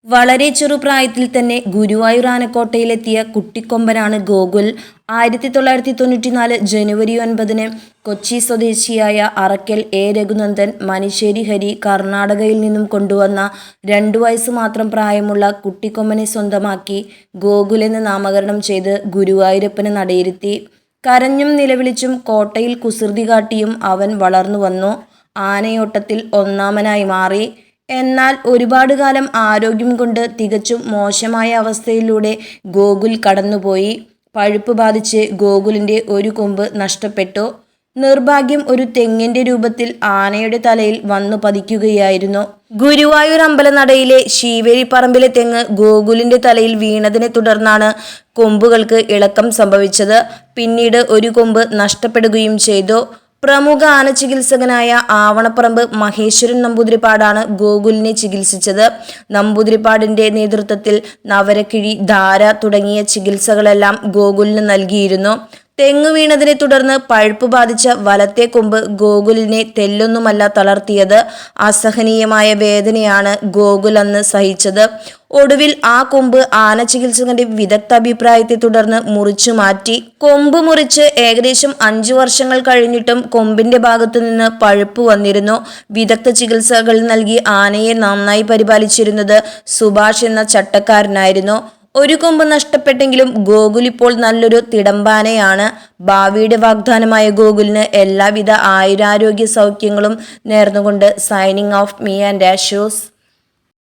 വളരെ ചെറുപ്രായത്തിൽ തന്നെ ഗുരുവായൂർ ആനക്കോട്ടയിലെത്തിയ കുട്ടിക്കൊമ്പനാണ് ഗോകുൽ. 1994 ജനുവരി 9 കൊച്ചി സ്വദേശിയായ അറക്കൽ എ രഘുനന്ദൻ മനിശ്ശേരി ഹരി കർണാടകയിൽ നിന്നും കൊണ്ടുവന്ന 2 വയസ്സ് മാത്രം പ്രായമുള്ള കുട്ടിക്കൊമ്പനെ സ്വന്തമാക്കി ഗോകുൽ എന്ന് നാമകരണം ചെയ്ത് ഗുരുവായൂരപ്പന് നടയിരുത്തി. കരഞ്ഞും നിലവിളിച്ചും കോട്ടയിൽ കുസൃതി കാട്ടിയും അവൻ വളർന്നു വന്നു. ആനയോട്ടത്തിൽ ഒന്നാമനായി മാറി. എന്നാൽ ഒരുപാട് കാലം ആരോഗ്യം കൊണ്ട് തികച്ചും മോശമായ അവസ്ഥയിലൂടെ ഗോകുൽ കടന്നുപോയി. പഴുപ്പ് ബാധിച്ച് ഗോകുലിൻ്റെ ഒരു കൊമ്പ് നഷ്ടപ്പെട്ടു. നിർഭാഗ്യം ഒരു തെങ്ങിൻ്റെ രൂപത്തിൽ ആനയുടെ തലയിൽ വന്നു പതിക്കുകയായിരുന്നു. ഗുരുവായൂർ അമ്പലനടയിലെ ശീവേലിപ്പറമ്പിലെ തെങ്ങ് ഗോകുലിൻ്റെ തലയിൽ വീണതിനെ തുടർന്നാണ് കൊമ്പുകൾക്ക് ഇളക്കം സംഭവിച്ചത്. പിന്നീട് ഒരു കൊമ്പ് നഷ്ടപ്പെടുകയും ചെയ്തു. പ്രമുഖ ആന ചികിത്സകനായ ആവണപ്പറമ്പ് മഹേശ്വരൻ നമ്പൂതിരിപ്പാടാണ് ഗോകുലിനെ ചികിത്സിച്ചത്. നമ്പൂതിരിപ്പാടിന്റെ നേതൃത്വത്തിൽ നവരക്കിഴി, ധാര തുടങ്ങിയ ചികിത്സകളെല്ലാം ഗോകുലിന് നൽകിയിരുന്നു. തെങ്ങ് വീണതിനെ തുടർന്ന് പഴുപ്പ് ബാധിച്ച വലത്തെ കൊമ്പ് ഗോകുലിനെ തെല്ലൊന്നുമല്ല തളർത്തിയത്. അസഹനീയമായ വേദനയാണ് ഗോകുൽ അന്ന് സഹിച്ചത്. ഒടുവിൽ ആ കൊമ്പ് ആന ചികിത്സകന്റെ വിദഗ്ധ അഭിപ്രായത്തെ തുടർന്ന് മുറിച്ചു മാറ്റി. കൊമ്പ് മുറിച്ച് ഏകദേശം 5 വർഷങ്ങൾ കഴിഞ്ഞിട്ടും കൊമ്പിന്റെ ഭാഗത്തു നിന്ന് പഴുപ്പ് വന്നിരുന്നു. വിദഗ്ധ ചികിത്സകൾ നൽകി ആനയെ നന്നായി പരിപാലിച്ചിരുന്നത് സുഭാഷ് എന്ന ചട്ടക്കാരനായിരുന്നു. ഒരു കൊമ്പ് നഷ്ടപ്പെട്ടെങ്കിലും ഗോകുൽ ഇപ്പോൾ നല്ലൊരു തിടമ്പാനയാണ്. ഭാവിയുടെ വാഗ്ദാനമായ ഗോകുലിന് എല്ലാവിധ ആയുരാരോഗ്യ സൗഖ്യങ്ങളും നേർന്നുകൊണ്ട് signing off me and Ashu's.